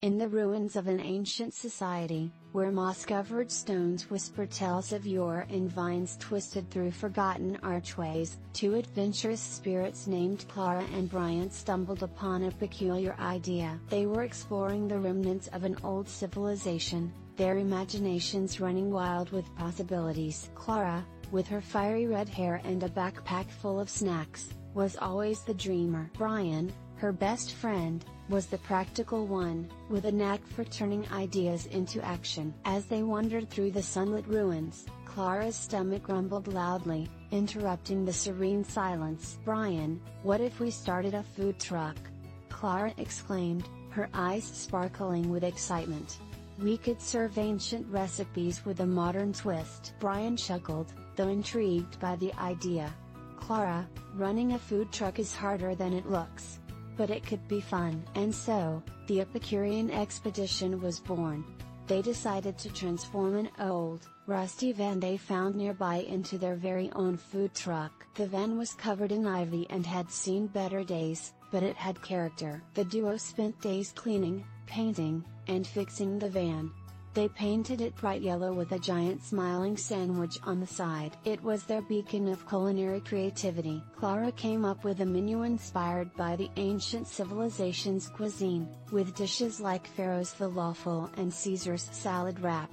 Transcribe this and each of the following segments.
In the ruins of an ancient society, where moss-covered stones whisper tales of yore and vines twisted through forgotten archways, two adventurous spirits named Clara and Brian stumbled upon a peculiar idea. They were exploring the remnants of an old civilization, their imaginations running wild with possibilities. Clara, with her fiery red hair and a backpack full of snacks, was always the dreamer. Brian, her best friend, was the practical one, with a knack for turning ideas into action. As they wandered through the sunlit ruins, Clara's stomach rumbled loudly, interrupting the serene silence. "Brian, what if we started a food truck?" Clara exclaimed, her eyes sparkling with excitement. "We could serve ancient recipes with a modern twist." Brian chuckled, though intrigued by the idea. "Clara, running a food truck is harder than it looks. But it could be fun." And so, the Epicurean expedition was born. They decided to transform an old, rusty van they found nearby into their very own food truck. The van was covered in ivy and had seen better days, but it had character. The duo spent days cleaning, painting, and fixing the van. They painted it bright yellow with a giant smiling sandwich on the side. It was their beacon of culinary creativity. Clara came up with a menu inspired by the ancient civilization's cuisine, with dishes like Pharaoh's falafel and Caesar's salad wrap.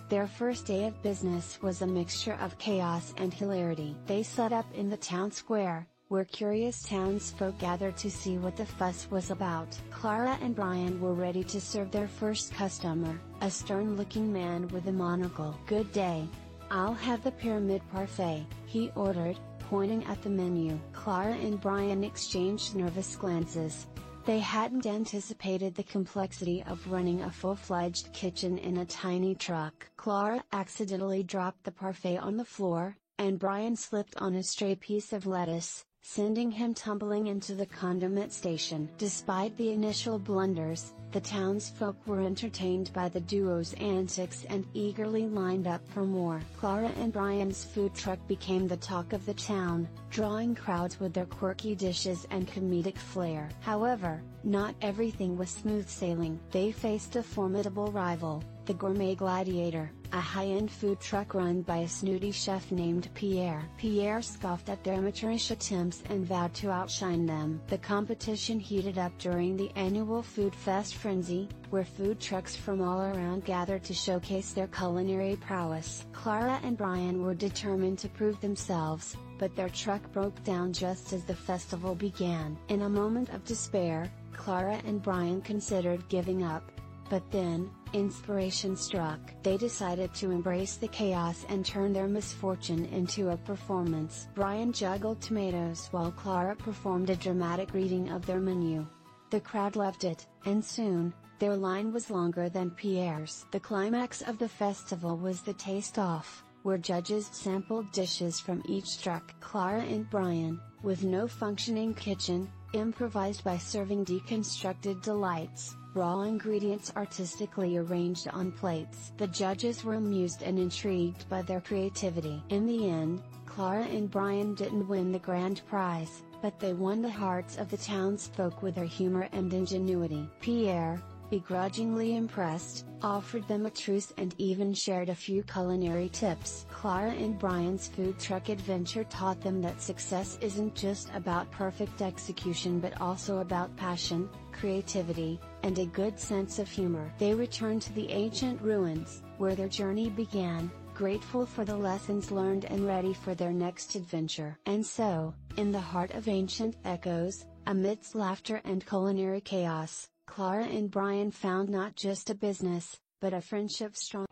Their first day of business was a mixture of chaos and hilarity. They set up in the town square, where curious townsfolk gathered to see what the fuss was about. Clara and Brian were ready to serve their first customer, a stern-looking man with a monocle. "Good day. I'll have the pyramid parfait," he ordered, pointing at the menu. Clara and Brian exchanged nervous glances. They hadn't anticipated the complexity of running a full-fledged kitchen in a tiny truck. Clara accidentally dropped the parfait on the floor, and Brian slipped on a stray piece of lettuce, sending him tumbling into the condiment station. Despite the initial blunders, the townsfolk were entertained by the duo's antics and eagerly lined up for more. Clara and Brian's food truck became the talk of the town, drawing crowds with their quirky dishes and comedic flair. However, not everything was smooth sailing. They faced a formidable rival, the Gourmet Gladiator, a high-end food truck run by a snooty chef named Pierre. Pierre scoffed at their amateurish attempts and vowed to outshine them. The competition heated up during the annual Food Fest frenzy, where food trucks from all around gathered to showcase their culinary prowess. Clara and Brian were determined to prove themselves, but their truck broke down just as the festival began. In a moment of despair, Clara and Brian considered giving up. But then, inspiration struck. They decided to embrace the chaos and turn their misfortune into a performance. Brian juggled tomatoes while Clara performed a dramatic reading of their menu. The crowd loved it, and soon, their line was longer than Pierre's. The climax of the festival was the taste-off, where judges sampled dishes from each truck. Clara and Brian, with no functioning kitchen, improvised by serving deconstructed delights, raw ingredients artistically arranged on plates. The judges were amused and intrigued by their creativity. In the end, Clara and Brian didn't win the grand prize, but they won the hearts of the townsfolk with their humor and ingenuity. Pierre, begrudgingly impressed, offered them a truce and even shared a few culinary tips. Clara and Brian's food truck adventure taught them that success isn't just about perfect execution but also about passion, creativity, and a good sense of humor. They returned to the ancient ruins, where their journey began, grateful for the lessons learned and ready for their next adventure. And so, in the heart of ancient echoes, amidst laughter and culinary chaos, Clara and Brian found not just a business, but a friendship strong.